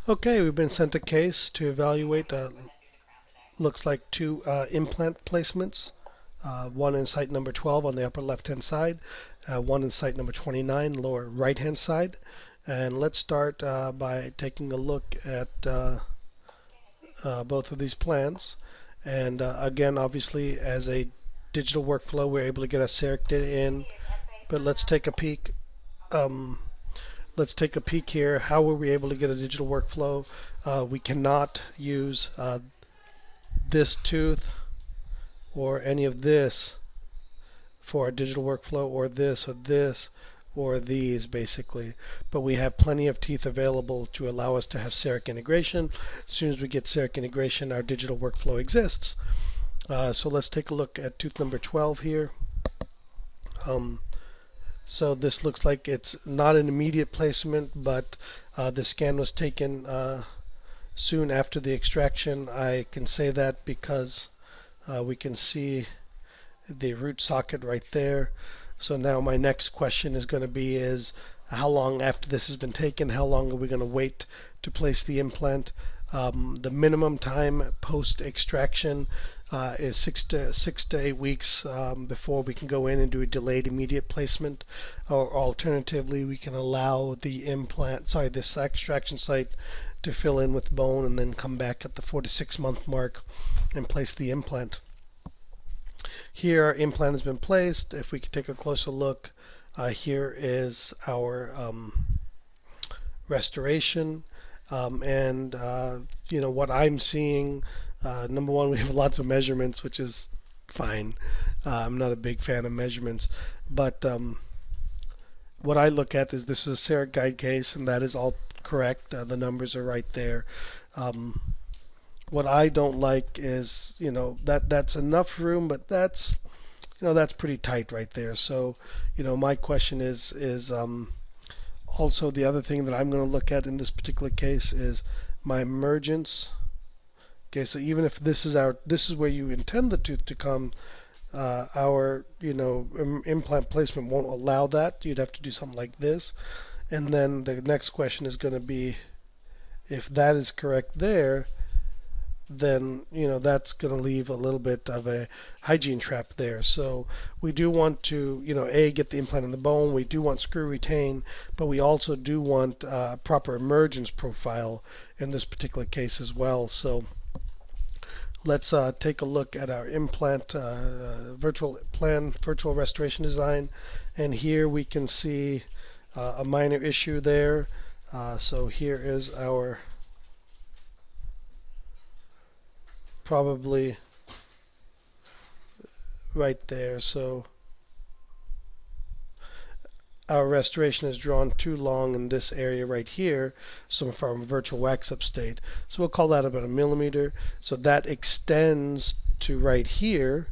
Okay, we've been sent a case to evaluate, looks like two implant placements. One in site number 12 on the upper left hand side, one in site number 29, lower right hand side. And let's start by taking a look at both of these plans. And again, obviously, as a digital workflow, we're able to get our CEREC data in. But let's take a peek. Um, let's take a peek here. How were we able to get a digital workflow? We cannot use this tooth or any of this for a digital workflow, or this or these basically. But we have plenty of teeth available to allow us to have CEREC integration. As soon as we get CEREC integration, our digital workflow exists. So let's take a look at tooth number 12 here. So this looks like it's not an immediate placement, but the scan was taken soon after the extraction. I can say that because we can see the root socket right there. So now my next question is going to be how long after this has been taken, how long are we going to wait to place the implant? The minimum time post extraction is 6 to 8 weeks before we can go in and do a delayed immediate placement, or alternatively we can allow the this extraction site to fill in with bone and then come back at the 4 to 6 month mark and place the implant. Here our implant has been placed. If we could take a closer look, here is our restoration. And what I'm seeing, number one, we have lots of measurements, which is fine. I'm not a big fan of measurements, but what I look at is this is a CEREC guide case, and that is all correct. The numbers are right there. What I don't like is that's enough room, but that's pretty tight right there. So my question is also, the other thing that I'm going to look at in this particular case is my emergence. Okay, so even if this is where you intend the tooth to come, our implant placement won't allow that. You'd have to do something like this. And then the next question is going to be, if that is correct there, then that's going to leave a little bit of a hygiene trap there. So we do want to get the implant in the bone. We do want screw retain, but we also do want a proper emergence profile in this particular case as well. So let's take a look at our implant virtual restoration design, and here we can see a minor issue there. So here is our probably right there. So our restoration is drawn too long in this area right here, some of our virtual wax up state. So we'll call that about 1 millimeter. So that extends to right here.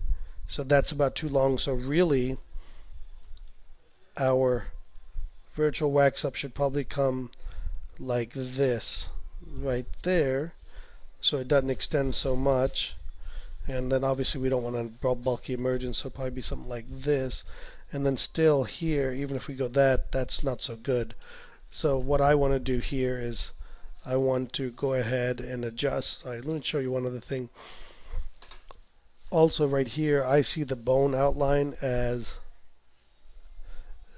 So that's about too long. So really our virtual wax up should probably come like this right there, so it doesn't extend so much. And then obviously we don't want a bulky emergence, so it'll probably be something like this. And then still here, even if we go that's not so good. So what I want to do here is I want to go ahead and adjust. Let me show you one other thing. Also right here, I see the bone outline as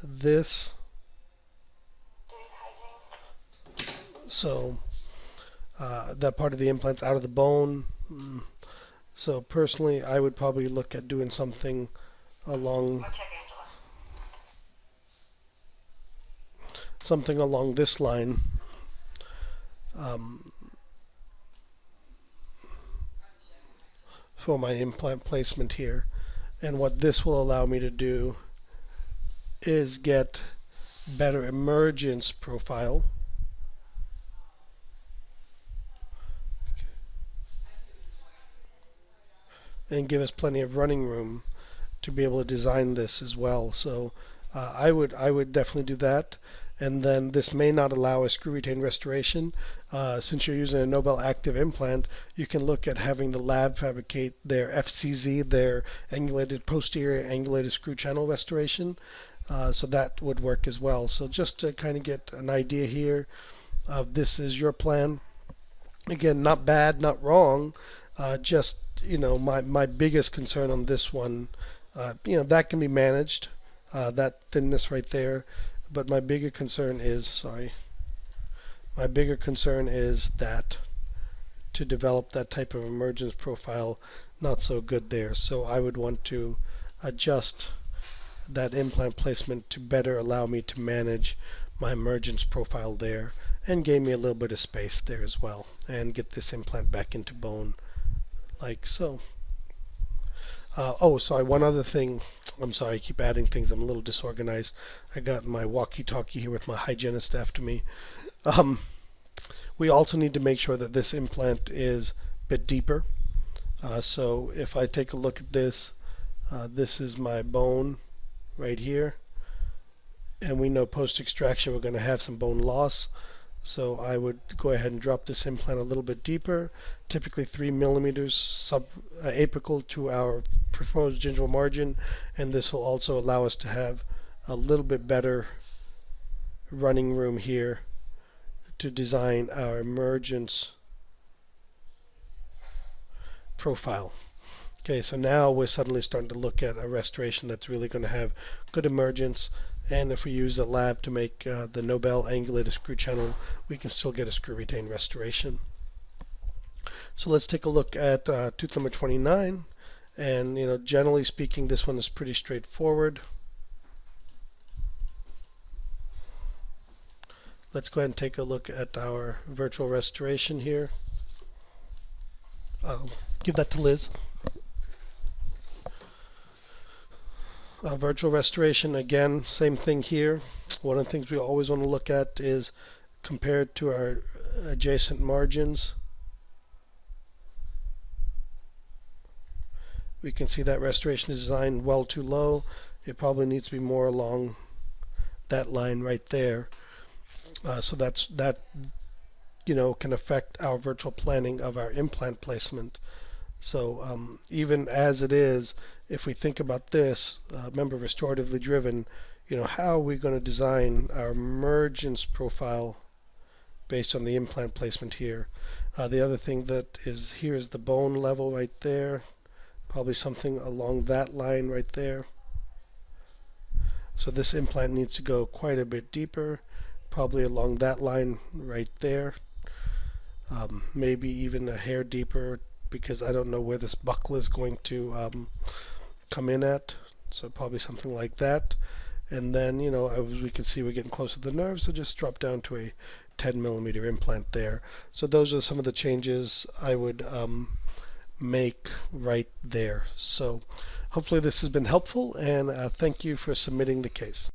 this. So that part of the implant's out of the bone. So personally, I would probably look at doing something along this line. For my implant placement here. And what this will allow me to do is get better emergence profile. And give us plenty of running room to be able to design this as well. So I would definitely do that. And then this may not allow a screw retain restoration. Since you're using a Nobel active implant, you can look at having the lab fabricate their FCZ, their posterior angulated screw channel restoration. So that would work as well. So just to kind of get an idea here of this is your plan. Again, not bad, not wrong. Just my biggest concern on this one, that can be managed, that thinness right there. But my bigger concern is, sorry, my bigger concern is that to develop that type of emergence profile, not so good there. So I would want to adjust that implant placement to better allow me to manage my emergence profile there and gain me a little bit of space there as well and get this implant back into bone like so. Oh, sorry, one other thing. I'm sorry, I keep adding things. I'm a little disorganized. I got my walkie-talkie here with my hygienist after me. Um, we also need to make sure that this implant is a bit deeper. So if I take a look at this, this is my bone right here. And we know post-extraction we're going to have some bone loss. So I would go ahead and drop this implant a little bit deeper, typically 3 millimeters apical to our proposed gingival margin, and this will also allow us to have a little bit better running room here to design our emergence profile. Okay, so now we're suddenly starting to look at a restoration that's really going to have good emergence. And if we use a lab to make the Nobel angulated screw channel, we can still get a screw retain restoration. So let's take a look at tooth number 29. And generally speaking, this one is pretty straightforward. Let's go ahead and take a look at our virtual restoration here. I'll give that to Liz. Virtual restoration, again, same thing here. One of the things we always want to look at is compared to our adjacent margins. We can see that restoration is designed well too low. It probably needs to be more along that line right there. So that can affect our virtual planning of our implant placement. So even as it is, if we think about this, remember restoratively driven, how are we going to design our emergence profile based on the implant placement here? The other thing that is here is the bone level right there, probably something along that line right there. So this implant needs to go quite a bit deeper, probably along that line right there. Maybe even a hair deeper, because I don't know where this buckle is going to come in at. So probably something like that. And then, as we can see, we're getting close to the nerve, so just drop down to a 10 millimeter implant there. So those are some of the changes I would make right there. So hopefully this has been helpful, and thank you for submitting the case.